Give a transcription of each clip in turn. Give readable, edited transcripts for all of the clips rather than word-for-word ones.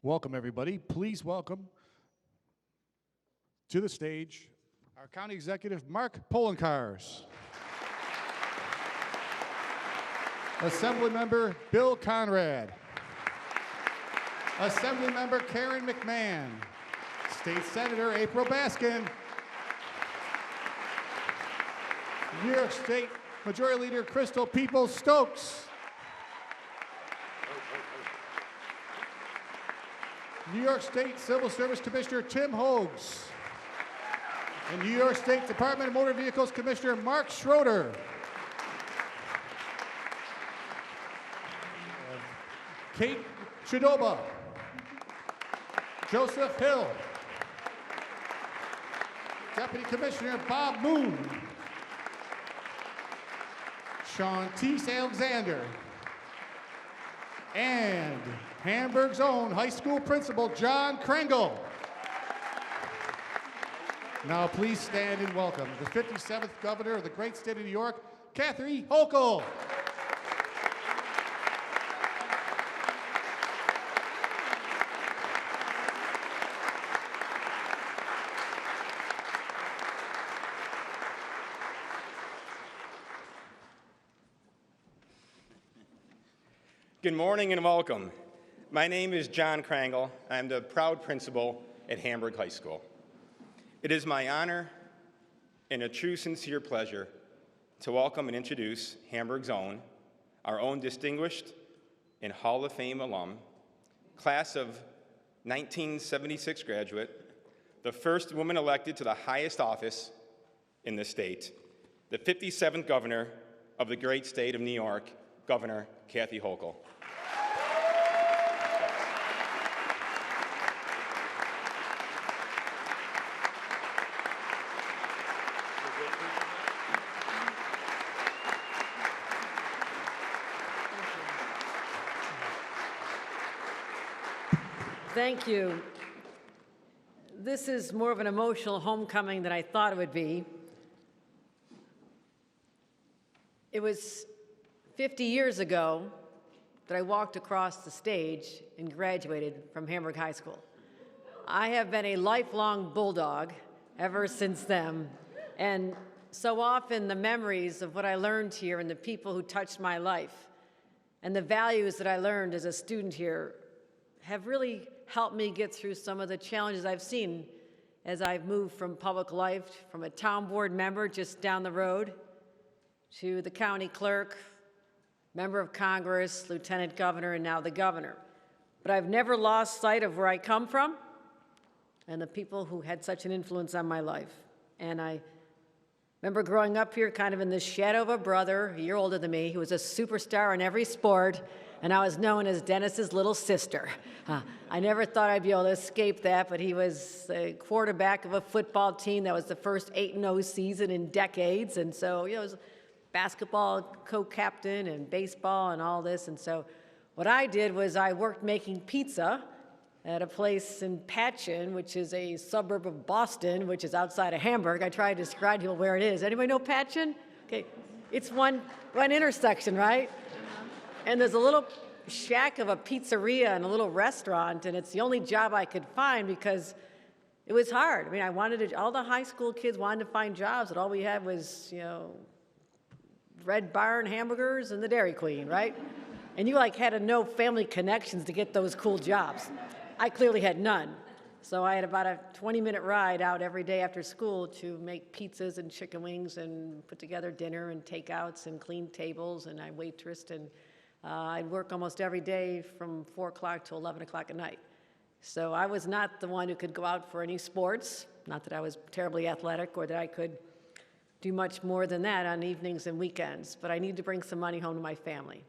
Welcome, everybody. Please welcome to the stage our County Executive, Mark Polenkars. Assemblymember Bill Conrad. Assemblymember Karen McMahon. State Senator April Baskin. New York State Majority Leader Crystal Peoples-Stokes. New York State Civil Service Commissioner Tim Hogues. And New York State Department of Motor Vehicles Commissioner Mark Schroeder. Kate Chidoba. Joseph Hill. Deputy Commissioner Bob Moon. Shantice Alexander. And Hamburg's own high school principal, John Krengle. Now please stand and welcome the 57th Governor of the great state of New York, Kathy Hochul. Good morning and welcome. My name is John Krengle. I'm the proud principal at Hamburg High School. It is my honor and a true sincere pleasure to welcome and introduce Hamburg's own, our own distinguished and Hall of Fame alum, class of 1976 graduate, the first woman elected to the highest office in the state, the 57th Governor of the great state of New York, Governor Kathy Hochul. Thank you. This is more of an emotional homecoming than I thought it would be. It was 50 years ago that I walked across the stage and graduated from Hamburg High School. I have been a lifelong Bulldog ever since then, and so often the memories of what I learned here and the people who touched my life and the values that I learned as a student here have really helped me get through some of the challenges I've seen as I've moved from public life, from a town board member just down the road to the county clerk, member of Congress, lieutenant governor, and now the governor. But I've never lost sight of where I come from and the people who had such an influence on my life. And I remember growing up here kind of in the shadow of a brother, a year older than me, who was a superstar in every sport, and I was known as Dennis's little sister. I never thought I'd be able to escape that, but he was a quarterback of a football team that was the first 8-0 season in decades, and so, it was basketball co-captain and baseball and all this, and so what I did was I worked making pizza at a place in Patchen, which is a suburb of Boston, which is outside of Hamburg. I try to describe to you where it is. Anybody know Patchen? Okay, it's one intersection, right? And there's a little shack of a pizzeria and a little restaurant, and it's the only job I could find because it was hard. I mean, I wanted to, all the high school kids wanted to find jobs, and all we had was, Red Barn hamburgers and the Dairy Queen, right? And you had to know family connections to get those cool jobs. I clearly had none. So I had about a 20-minute ride out every day after school to make pizzas and chicken wings and put together dinner and takeouts and clean tables, and I waitressed, and I'd work almost every day from 4 o'clock to 11 o'clock at night. So I was not the one who could go out for any sports, not that I was terribly athletic or that I could do much more than that on evenings and weekends, but I needed to bring some money home to my family.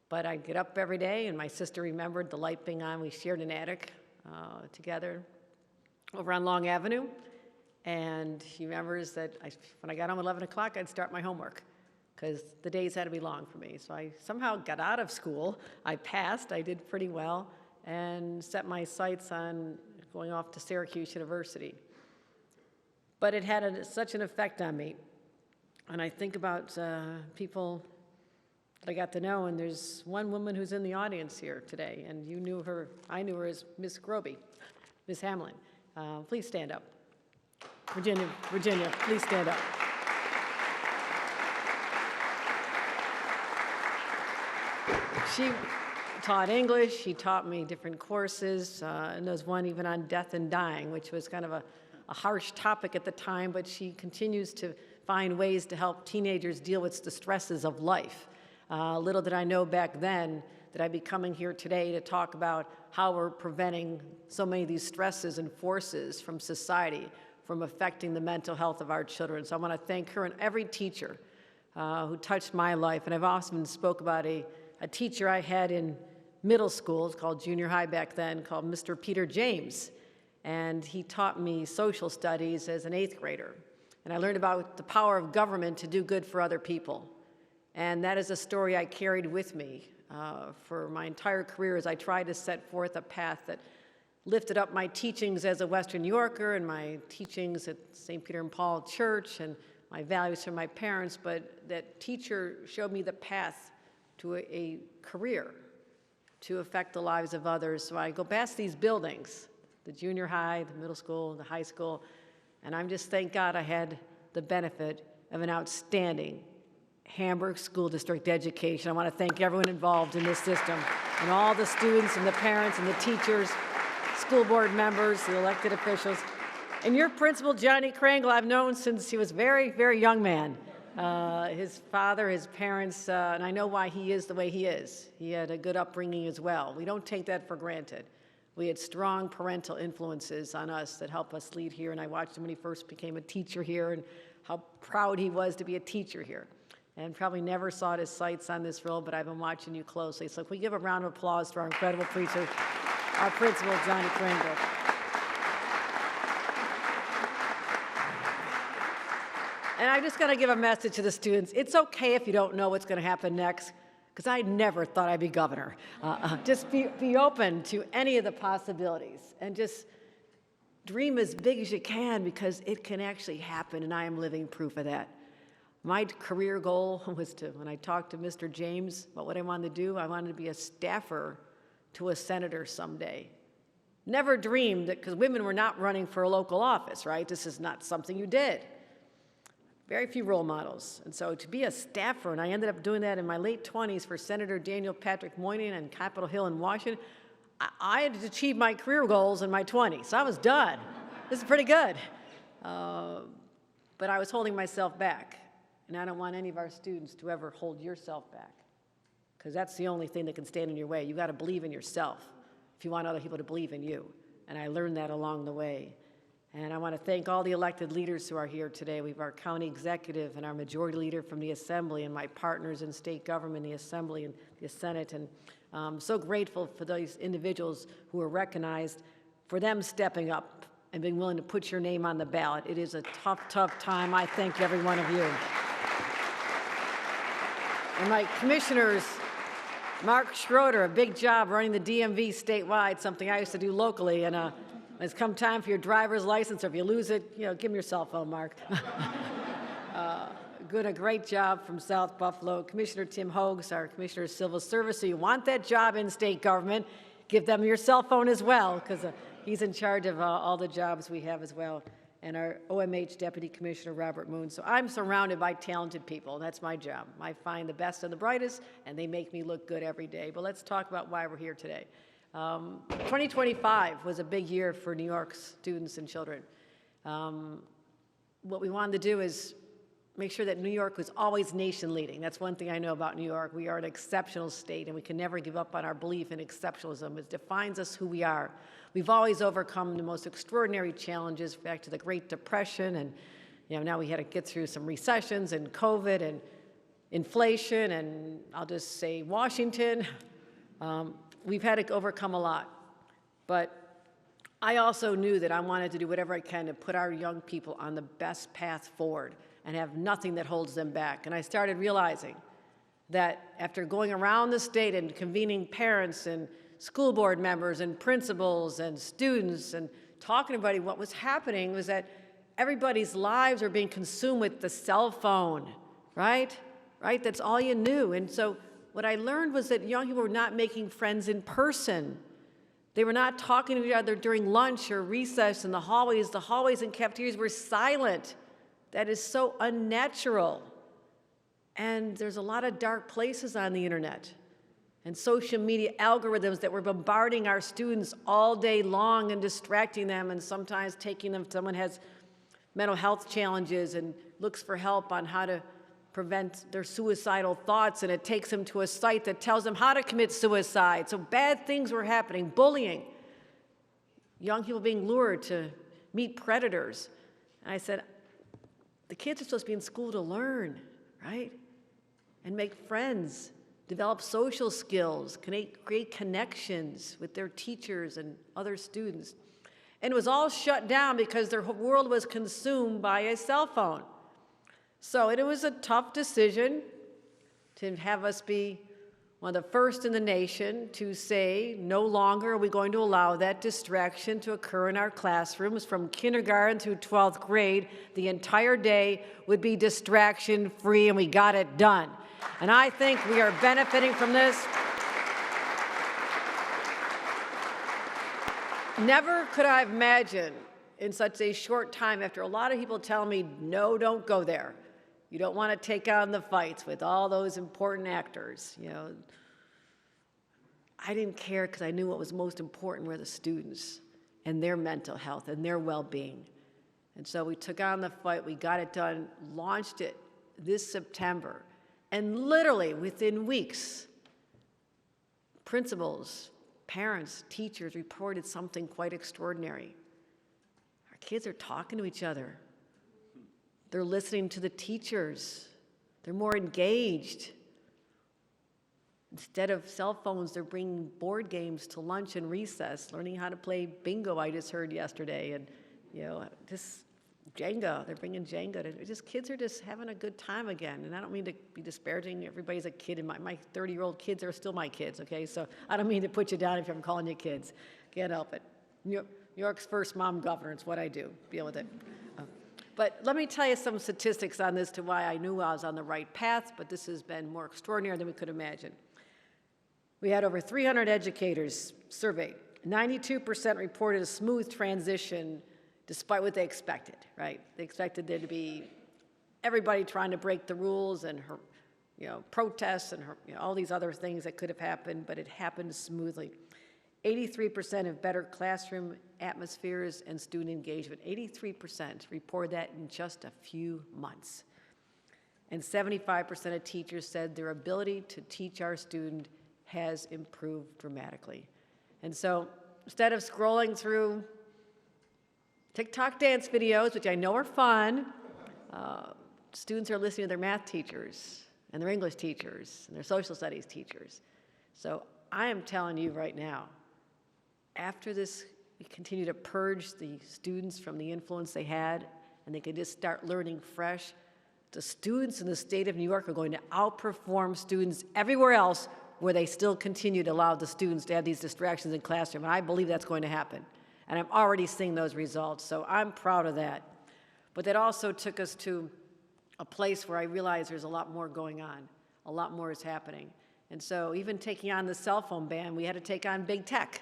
But I'd get up every day, and my sister remembered the light being on. We shared an attic together over on Long Avenue, and she remembers that when I got home at 11 o'clock, I'd start my homework, because the days had to be long for me. So I somehow got out of school. I passed, I did pretty well, and set my sights on going off to Syracuse University. But it had such an effect on me. And I think about people that I got to know, and there's one woman who's in the audience here today, and you knew her, I knew her as Miss Groby, Miss Hamlin. Please stand up. Virginia, please stand up. She taught English, she taught me different courses, and there's one even on death and dying, which was kind of a harsh topic at the time, but she continues to find ways to help teenagers deal with the stresses of life. Little did I know back then that I'd be coming here today to talk about how we're preventing so many of these stresses and forces from society from affecting the mental health of our children. So I want to thank her and every teacher who touched my life. And I've often spoke about a teacher I had in middle school, it's called junior high back then, called Mr. Peter James. And he taught me social studies as an 8th grader. And I learned about the power of government to do good for other people. And that is a story I carried with me for my entire career as I tried to set forth a path that lifted up my teachings as a Western New Yorker and my teachings at St. Peter and Paul Church and my values from my parents, but that teacher showed me the path to a career to affect the lives of others. So I go past these buildings, the junior high, the middle school, the high school, and I'm just, thank God I had the benefit of an outstanding Hamburg School District education. I want to thank everyone involved in this system, and all the students and the parents and the teachers, school board members, the elected officials. And your principal, Johnny Krangle, I've known since he was a very, very young man. His father, his parents, and I know why he is the way he is. He had a good upbringing as well. We don't take that for granted. We had strong parental influences on us that help us lead here, and I watched him when he first became a teacher here and how proud he was to be a teacher here. And probably never saw his sights on this role, but I've been watching you closely. So can we give a round of applause to our incredible preacher, our principal, Johnny Krangle. And I just got to give a message to the students. It's okay if you don't know what's going to happen next, because I never thought I'd be governor. Just be open to any of the possibilities and just dream as big as you can, because it can actually happen, and I am living proof of that. My career goal was to, when I talked to Mr. James about what I wanted to do, I wanted to be a staffer to a senator someday. Never dreamed that, because women were not running for a local office, right? This is not something you did. Very few role models. And so to be a staffer, and I ended up doing that in my late 20s for Senator Daniel Patrick Moynihan on Capitol Hill in Washington, I had achieved my career goals in my 20s. So I was done. This is pretty good. But I was holding myself back. And I don't want any of our students to ever hold yourself back, because that's the only thing that can stand in your way. You got to believe in yourself if you want other people to believe in you. And I learned that along the way. And I want to thank all the elected leaders who are here today. We have our county executive and our majority leader from the Assembly and my partners in state government, the Assembly and the Senate. And I'm so grateful for those individuals who are recognized, for them stepping up and being willing to put your name on the ballot. It is a tough, tough time. I thank every one of you. And my commissioners, Mark Schroeder, a big job running the DMV statewide, something I used to do locally. And it's come time for your driver's license, or if you lose it, give me your cell phone, Mark. Doing a great job from South Buffalo. Commissioner Tim Hogues, our Commissioner of Civil Service. So you want that job in state government, give them your cell phone as well, because he's in charge of all the jobs we have as well. And our OMH Deputy Commissioner, Robert Moon. So I'm surrounded by talented people. That's my job. I find the best and the brightest, and they make me look good every day. But let's talk about why we're here today. 2025 was a big year for New York's students and children. What we wanted to do is make sure that New York was always nation leading. That's one thing I know about New York. We are an exceptional state, and we can never give up on our belief in exceptionalism. It defines us who we are. We've always overcome the most extraordinary challenges, back to the Great Depression, and now we had to get through some recessions and COVID and inflation, and I'll just say Washington. We've had to overcome a lot. But I also knew that I wanted to do whatever I can to put our young people on the best path forward and have nothing that holds them back. And I started realizing that after going around the state and convening parents and school board members and principals and students and talking to everybody, what was happening was that everybody's lives are being consumed with the cell phone, right? That's all you knew. And so what I learned was that young people were not making friends in person. They were not talking to each other during lunch or recess in the hallways. The hallways and cafeterias were silent. That is so unnatural. And there's a lot of dark places on the internet and social media algorithms that were bombarding our students all day long and distracting them and sometimes taking them if someone has mental health challenges and looks for help on how to prevent their suicidal thoughts, and it takes them to a site that tells them how to commit suicide. So bad things were happening, bullying, young people being lured to meet predators. And I said, the kids are supposed to be in school to learn, right? And make friends, develop social skills, create connections with their teachers and other students. And it was all shut down because their world was consumed by a cell phone. So it was a tough decision to have us be one of the first in the nation to say no longer are we going to allow that distraction to occur in our classrooms from kindergarten through 12th grade. The entire day would be distraction-free, and we got it done. And I think we are benefiting from this. Never could I have imagined in such a short time, after a lot of people telling me, no, don't go there. You don't want to take on the fights with all those important actors. You know, I didn't care because I knew what was most important were the students and their mental health and their well-being. And so we took on the fight, we got it done, launched it this September. And literally within weeks, principals, parents, teachers reported something quite extraordinary. Our kids are talking to each other. They're listening to the teachers. They're more engaged. Instead of cell phones, they're bringing board games to lunch and recess, learning how to play bingo, I just heard yesterday, and just Jenga. They're bringing Jenga. Kids are just having a good time again. And I don't mean to be disparaging. Everybody's a kid, and my 30-year-old kids are still my kids, okay? So I don't mean to put you down if I'm calling you kids. Can't help it. New York's first mom governor, it's what I do. Deal with it. But let me tell you some statistics on this to why I knew I was on the right path, but this has been more extraordinary than we could imagine. We had over 300 educators surveyed. 92% reported a smooth transition despite what they expected, right? They expected there to be everybody trying to break the rules and protests and all these other things that could have happened, but it happened smoothly. 83% of better classroom atmospheres and student engagement. 83% report that in just a few months. And 75% of teachers said their ability to teach our student has improved dramatically. And so instead of scrolling through TikTok dance videos, which I know are fun, students are listening to their math teachers and their English teachers and their social studies teachers. So I am telling you right now, after this, we continue to purge the students from the influence they had, and they can just start learning fresh. The students in the state of New York are going to outperform students everywhere else where they still continue to allow the students to have these distractions in classroom, and I believe that's going to happen. And I'm already seeing those results, so I'm proud of that. But that also took us to a place where I realized there's a lot more going on. A lot more is happening. And so even taking on the cell phone ban, we had to take on big tech,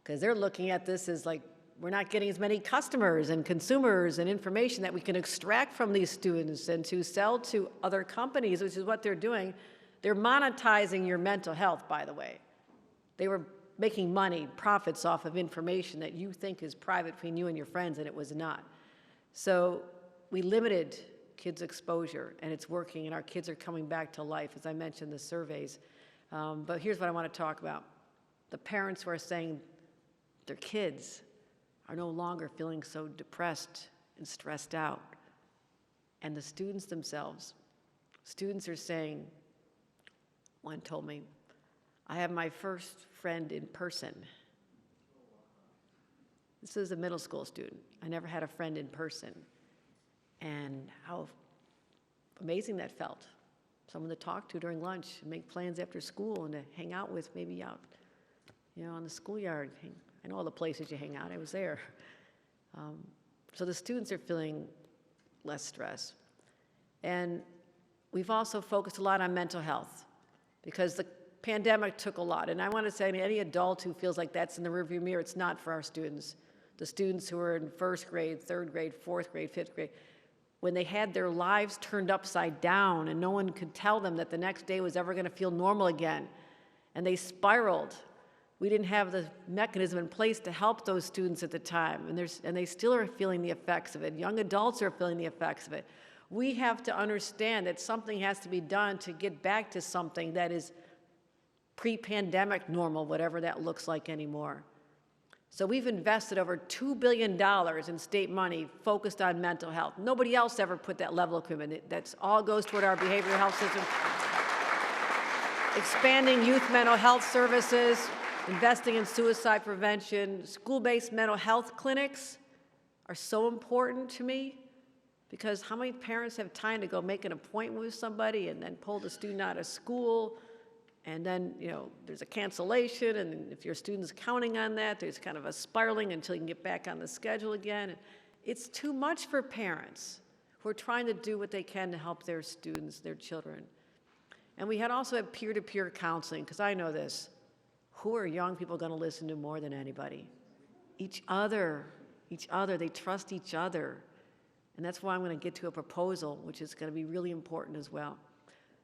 because they're looking at this as like, we're not getting as many customers and consumers and information that we can extract from these students and to sell to other companies, which is what they're doing. They're monetizing your mental health, by the way. They were making money, profits off of information that you think is private between you and your friends, and it was not. So we limited kids' exposure, and it's working, and our kids are coming back to life, as I mentioned, the surveys. But here's what I want to talk about. The parents who are saying their kids are no longer feeling so depressed and stressed out. And the students themselves, students are saying, one told me, I have my first friend in person. This is a middle school student. I never had a friend in person. And how amazing that felt. Someone to talk to during lunch, and make plans after school, and to hang out with, maybe out, on the schoolyard. I know all the places you hang out. I was there. So the students are feeling less stress. And we've also focused a lot on mental health. because the pandemic took a lot. And I want to say to any adult who feels like that's in the rearview mirror, it's not for our students. The students who are in first grade, third grade, fourth grade, fifth grade, when they had their lives turned upside down and no one could tell them that the next day was ever going to feel normal again, and they spiraled. We didn't have the mechanism in place to help those students at the time, and they still are feeling the effects of it. Young adults are feeling the effects of it. We have to understand that something has to be done to get back to something that is pre-pandemic normal, whatever that looks like anymore. So we've invested over $2 billion in state money focused on mental health. Nobody else ever put that level of commitment. That's all goes toward our behavioral health system. Expanding youth mental health services, investing in suicide prevention, school-based mental health clinics are so important to me, because how many parents have time to go make an appointment with somebody and then pull the student out of school, and then, there's a cancellation, and if your student's counting on that, there's kind of a spiraling until you can get back on the schedule again. It's too much for parents who are trying to do what they can to help their students, their children. And we also had peer-to-peer counseling, because I know this. Who are young people going to listen to more than anybody? Each other. They trust each other. And that's why I'm going to get to a proposal, which is going to be really important as well.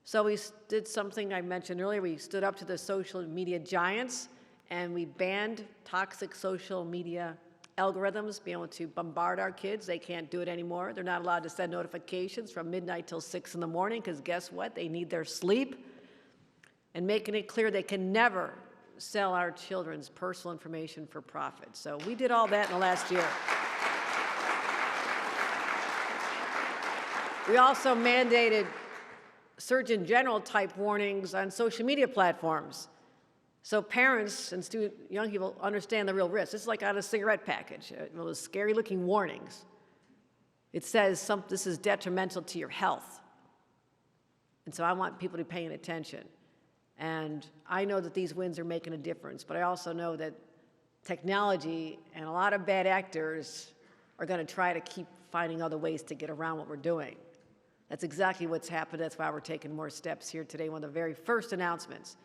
So we did something I mentioned earlier. We stood up to the social media giants, and we banned toxic social media algorithms being able to bombard our kids. They can't do it anymore. They're not allowed to send notifications from midnight till 6 in the morning, because guess what? They need their sleep. And making it clear they can never sell our children's personal information for profit. So we did all that in the last year. We also mandated Surgeon General type warnings on social media platforms, so parents and young people understand the real risk. This is like on a cigarette package, those scary looking warnings. It says this is detrimental to your health. And so I want people to be paying attention. And I know that these wins are making a difference, but I also know that technology and a lot of bad actors are going to try to keep finding other ways to get around what we're doing. That's exactly what's happened. That's why we're taking more steps here today. One of the very first announcements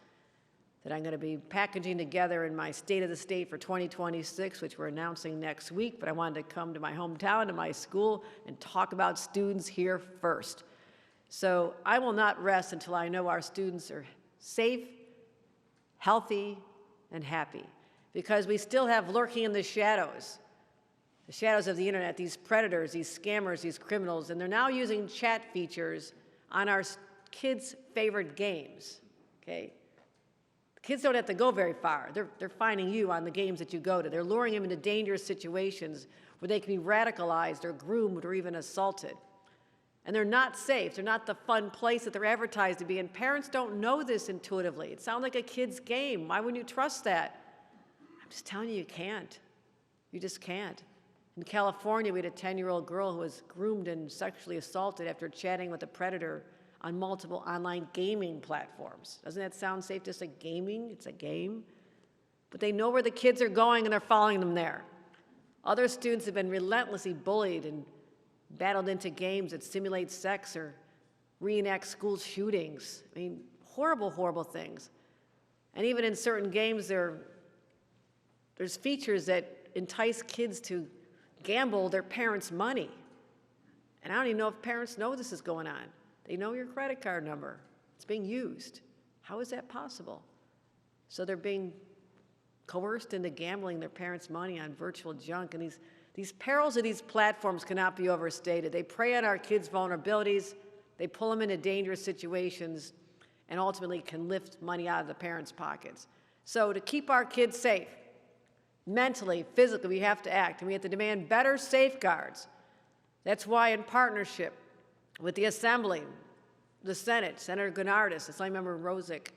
that I'm going to be packaging together in my State of the State for 2026, which we're announcing next week, but I wanted to come to my hometown, to my school, and talk about students here first. So I will not rest until I know our students are safe, healthy, and happy, because we still have lurking in the shadows of the internet, these predators, these scammers, these criminals, and they're now using chat features on our kids' favorite games, okay? Kids don't have to go very far. They're finding you on the games that you go to. They're luring them into dangerous situations where they can be radicalized or groomed or even assaulted. And they're not safe. They're not the fun place that they're advertised to be, and parents don't know this intuitively. It sounds like a kid's game. Why wouldn't you trust that? I'm just telling you, you can't. You just can't. In California, we had a 10-year-old girl who was groomed and sexually assaulted after chatting with a predator on multiple online gaming platforms. Doesn't that sound safe to say gaming? It's a game. But they know where the kids are going, and they're following them there. Other students have been relentlessly bullied and battled into games that simulate sex or reenact school shootings. I mean, horrible, horrible things. And even in certain games, there's features that entice kids to gamble their parents' money. And I don't even know if parents know this is going on. They know your credit card number. It's being used. How is that possible? So they're being coerced into gambling their parents' money on virtual junk. And these perils of these platforms cannot be overstated. They prey on our kids' vulnerabilities. They pull them into dangerous situations and ultimately can lift money out of the parents' pockets. So to keep our kids safe, mentally, physically, we have to act, and we have to demand better safeguards. That's why, in partnership with the Assembly, the Senate, Senator Gennardis, Assemblymember Rosick,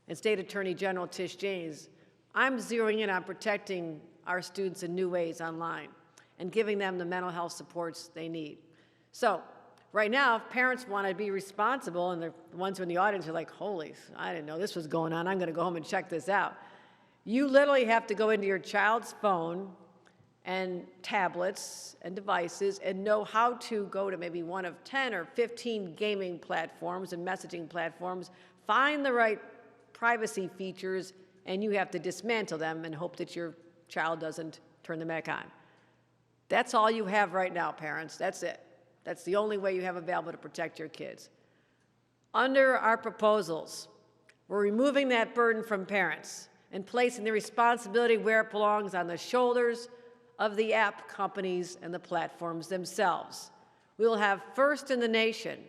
and State Attorney General Tish James, I'm zeroing in on protecting our students in new ways online and giving them the mental health supports they need. So right now, if parents want to be responsible, and the ones who are in the audience are like, holy, I didn't know this was going on, I'm going to go home and check this out. You literally have to go into your child's phone and tablets and devices and know how to go to maybe one of 10 or 15 gaming platforms and messaging platforms, find the right privacy features, and you have to dismantle them and hope that your child doesn't turn them back on. That's all you have right now, parents. That's it. That's the only way you have available to protect your kids. Under our proposals, we're removing that burden from parents and placing the responsibility where it belongs on the shoulders of the app companies and the platforms themselves. We will have first in the nation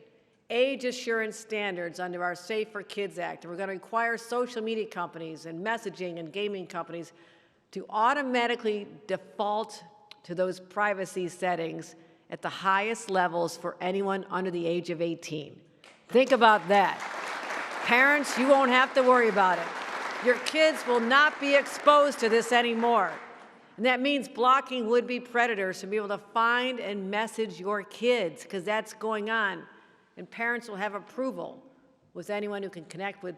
age assurance standards under our Safe for Kids Act, and we're going to require social media companies and messaging and gaming companies to automatically default to those privacy settings at the highest levels for anyone under the age of 18. Think about that. Parents, you won't have to worry about it. Your kids will not be exposed to this anymore. And that means blocking would-be predators from being able to find and message your kids, because that's going on. And parents will have approval with anyone who can connect with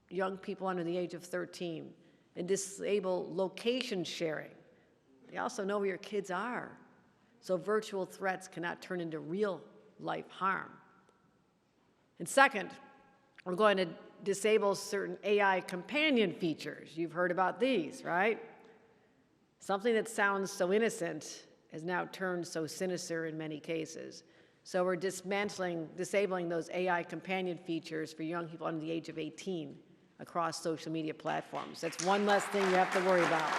young people under the age of 13 and disable location sharing. They also know where your kids are, so virtual threats cannot turn into real-life harm. And second, we're going to disable certain AI companion features. You've heard about these, right? Something that sounds so innocent has now turned so sinister in many cases. So we're disabling those AI companion features for young people under the age of 18 across social media platforms. That's one less thing you have to worry about.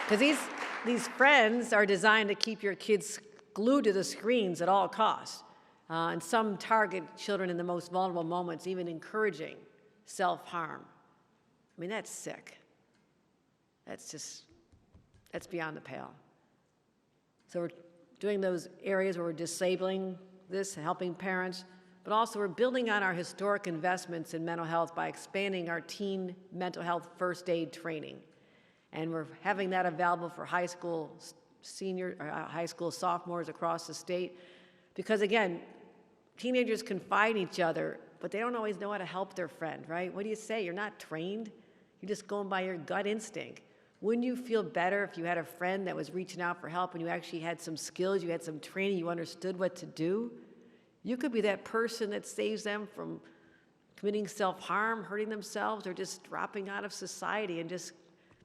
Because these friends are designed to keep your kids glued to the screens at all costs. And some target children in the most vulnerable moments, even encouraging self-harm. I mean, that's sick. That's beyond the pale. So we're doing those areas where we're disabling this, helping parents, but also we're building on our historic investments in mental health by expanding our teen mental health first aid training. And we're having that available for high school sophomores across the state. Because again, teenagers confide in each other, but they don't always know how to help their friend, right? What do you say? You're not trained. You're just going by your gut instinct. Wouldn't you feel better if you had a friend that was reaching out for help and you actually had some skills, you had some training, you understood what to do? You could be that person that saves them from committing self-harm, hurting themselves, or just dropping out of society and just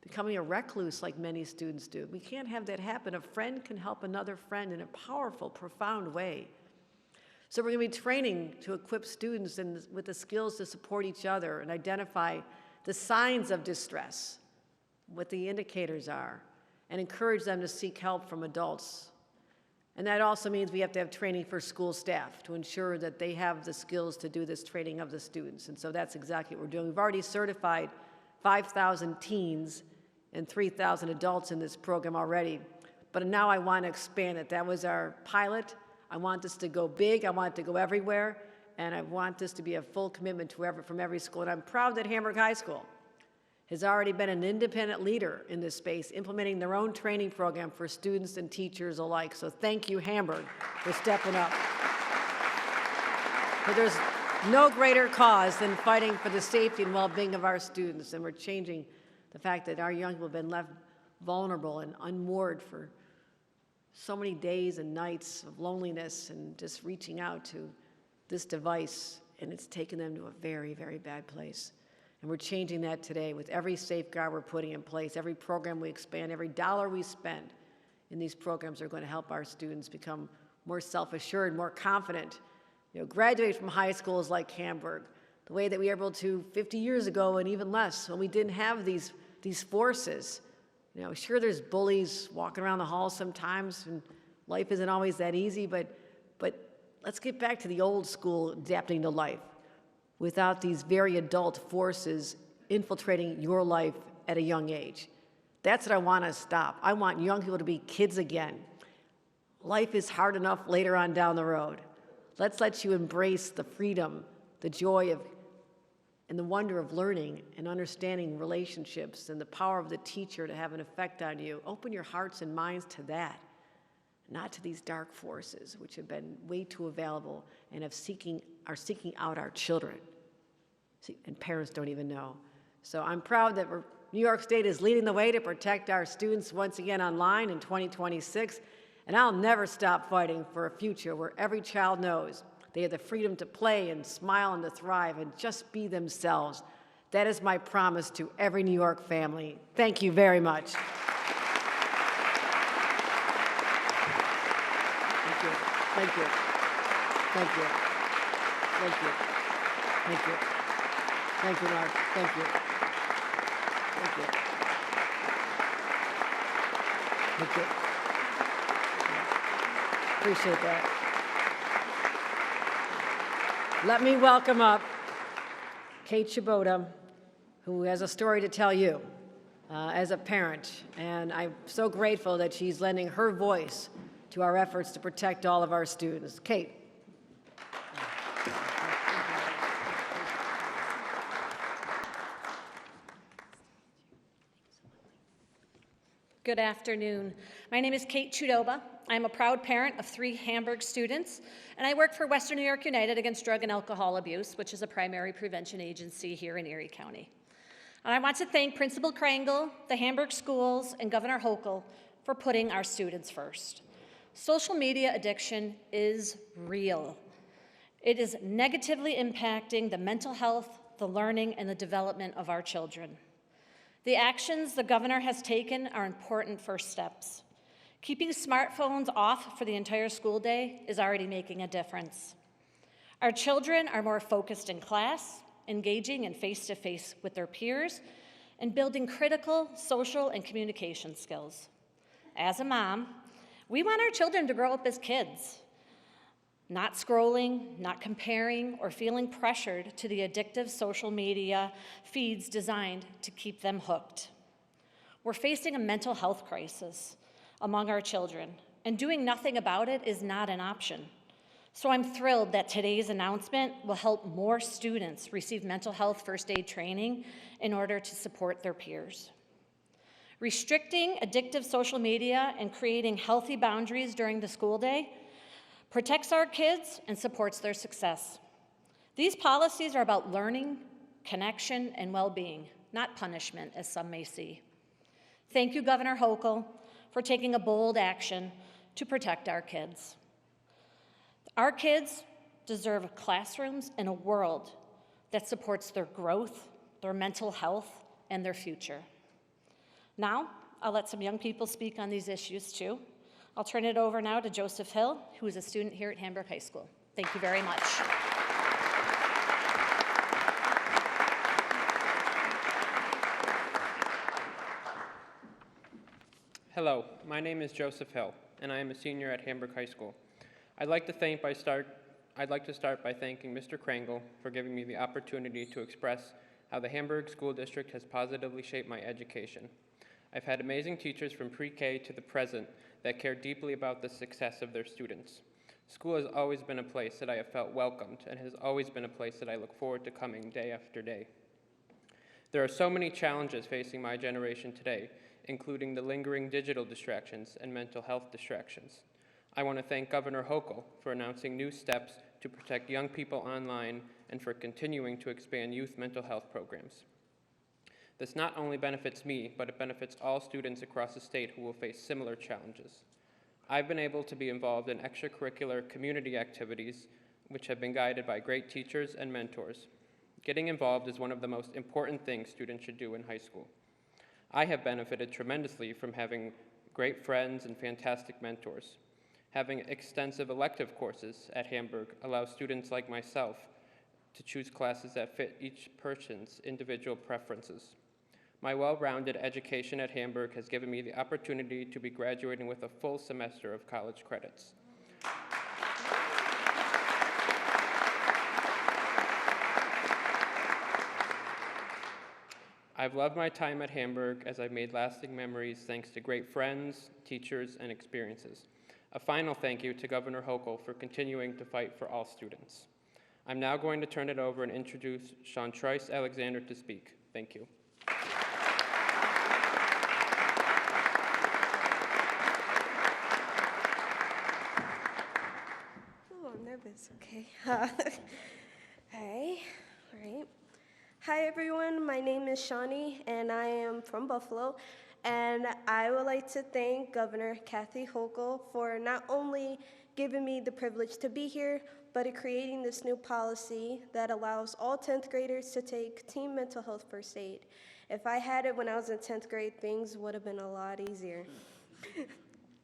becoming a recluse like many students do. We can't have that happen. A friend can help another friend in a powerful, profound way. So we're going to be training to equip students with the skills to support each other and identify the signs of distress, what the indicators are, and encourage them to seek help from adults. And that also means we have to have training for school staff to ensure that they have the skills to do this training of the students. And so that's exactly what we're doing. We've already certified 5,000 teens and 3,000 adults in this program already. But now I want to expand it. That was our pilot. I want this to go big. I want it to go everywhere. And I want this to be a full commitment from every school. And I'm proud that Hamburg High School has already been an independent leader in this space, implementing their own training program for students and teachers alike. So thank you, Hamburg, for stepping up. But there's no greater cause than fighting for the safety and well-being of our students, and we're changing the fact that our young people have been left vulnerable and unmoored for so many days and nights of loneliness and just reaching out to this device, and it's taken them to a very, very bad place. And we're changing that today with every safeguard we're putting in place, every program we expand, every dollar we spend in these programs are going to help our students become more self-assured, more confident, graduate from high schools like Hamburg, the way that we were able to 50 years ago and even less when we didn't have these forces. Sure, there's bullies walking around the halls sometimes, and life isn't always that easy, but let's get back to the old school adapting to life without these very adult forces infiltrating your life at a young age. That's what I want to stop. I want young people to be kids again. Life is hard enough later on down the road. Let's let you embrace the freedom, the joy and the wonder of learning and understanding relationships and the power of the teacher to have an effect on you. Open your hearts and minds to that, not to these dark forces which have been way too available and are seeking out our children. See, and parents don't even know. So I'm proud that New York State is leading the way to protect our students once again online in 2026, and I'll never stop fighting for a future where every child knows They have the freedom to play and smile and to thrive and just be themselves. That is my promise to every New York family. Thank you very much. Thank you. Thank you. Thank you. Thank you. Thank you. Thank you, Mark. Thank you. Thank you. Thank you. Appreciate that. Let me welcome up Kate Kubota, who has a story to tell you as a parent. And I'm so grateful that she's lending her voice to our efforts to protect all of our students. Kate. Good afternoon. My name is Kate Kubota. I'm a proud parent of 3 Hamburg students, and I work for Western New York United Against Drug and Alcohol Abuse, which is a primary prevention agency here in Erie County. And I want to thank Principal Krangel, the Hamburg schools, and Governor Hochul for putting our students first. Social media addiction is real. It is negatively impacting the mental health, the learning, and the development of our children. The actions the governor has taken are important first steps. Keeping smartphones off for the entire school day is already making a difference. Our children are more focused in class, engaging in face-to-face with their peers, and building critical social and communication skills. As a mom, we want our children to grow up as kids, not scrolling, not comparing, or feeling pressured to the addictive social media feeds designed to keep them hooked. We're facing a mental health crisis among our children, and doing nothing about it is not an option. So I'm thrilled that today's announcement will help more students receive mental health first aid training in order to support their peers. Restricting addictive social media and creating healthy boundaries during the school day protects our kids and supports their success. These policies are about learning, connection, and well-being, not punishment, as some may see. Thank you, Governor Hochul, for taking a bold action to protect our kids. Our kids deserve classrooms and a world that supports their growth, their mental health, and their future. Now, I'll let some young people speak on these issues too. I'll turn it over now to Joseph Hill, who is a student here at Hamburg High School. Thank you very much. Hello, my name is Joseph Hill, and I am a senior at Hamburg High School. I'd like to start by thanking Mr. Krangel for giving me the opportunity to express how the Hamburg School District has positively shaped my education. I've had amazing teachers from pre-K to the present that care deeply about the success of their students. School has always been a place that I have felt welcomed and has always been a place that I look forward to coming day after day. There are so many challenges facing my generation today, including the lingering digital distractions and mental health distractions. I want to thank Governor Hochul for announcing new steps to protect young people online and for continuing to expand youth mental health programs. This not only benefits me, but it benefits all students across the state who will face similar challenges. I've been able to be involved in extracurricular community activities, which have been guided by great teachers and mentors. Getting involved is one of the most important things students should do in high school. I have benefited tremendously from having great friends and fantastic mentors. Having extensive elective courses at Hamburg allows students like myself to choose classes that fit each person's individual preferences. My well-rounded education at Hamburg has given me the opportunity to be graduating with a full semester of college credits. I've loved my time at Hamburg as I've made lasting memories thanks to great friends, teachers, and experiences. A final thank you to Governor Hochul for continuing to fight for all students. I'm now going to turn it over and introduce Sean Trice Alexander to speak. Thank you. I'm nervous, okay. Hi. All right. Hi, everyone. my name is Shawnee, and I am from Buffalo. And I would like to thank Governor Kathy Hochul for not only giving me the privilege to be here, but in creating this new policy that allows all 10th graders to take team mental health first aid. If I had it when I was in 10th grade, things would have been a lot easier.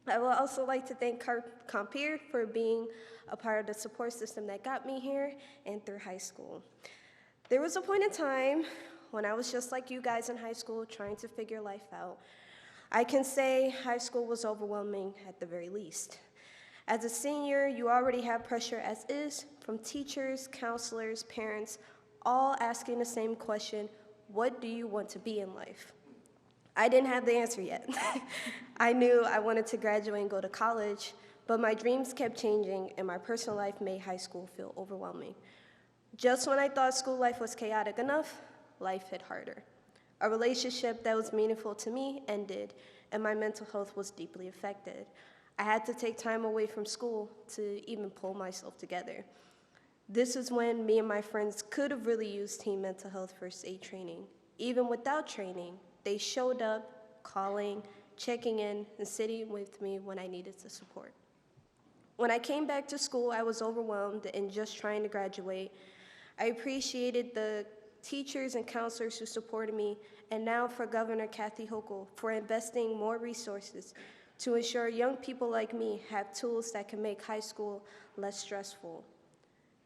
I would also like to thank Compeer for being a part of the support system that got me here and through high school. There was a point in time when I was just like you guys in high school trying to figure life out. I can say high school was overwhelming at the very least. As a senior, you already have pressure as is from teachers, counselors, parents, all asking the same question, what do you want to be in life? I didn't have the answer yet. I knew I wanted to graduate and go to college, but my dreams kept changing and my personal life made high school feel overwhelming. Just when I thought school life was chaotic enough, life hit harder. A relationship that was meaningful to me ended, and my mental health was deeply affected. I had to take time away from school to even pull myself together. This is when me and my friends could have really used team mental health first aid training. Even without training, they showed up, calling, checking in, and sitting with me when I needed the support. When I came back to school, I was overwhelmed and just trying to graduate. I appreciated the teachers and counselors who supported me, and now for Governor Kathy Hochul for investing more resources to ensure young people like me have tools that can make high school less stressful.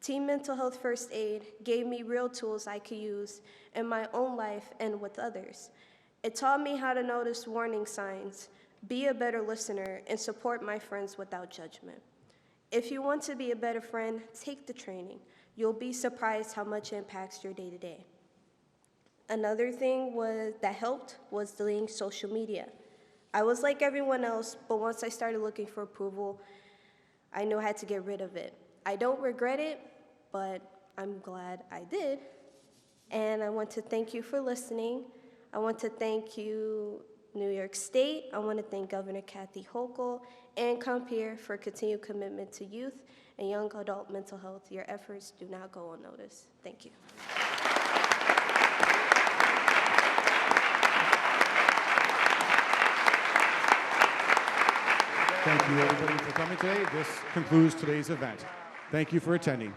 Team Mental Health First Aid gave me real tools I could use in my own life and with others. It taught me how to notice warning signs, be a better listener, and support my friends without judgment. If you want to be a better friend, take the training. You'll be surprised how much it impacts your day-to-day. Another thing that helped was deleting social media. I was like everyone else, but once I started looking for approval, I knew I had to get rid of it. I don't regret it, but I'm glad I did. And I want to thank you for listening. I want to thank you, New York State. I want to thank Governor Kathy Hochul and Compeer for continued commitment to youth and young adult mental health. Your efforts do not go unnoticed. Thank you. Thank you, everybody, for coming today. This concludes today's event. Thank you for attending.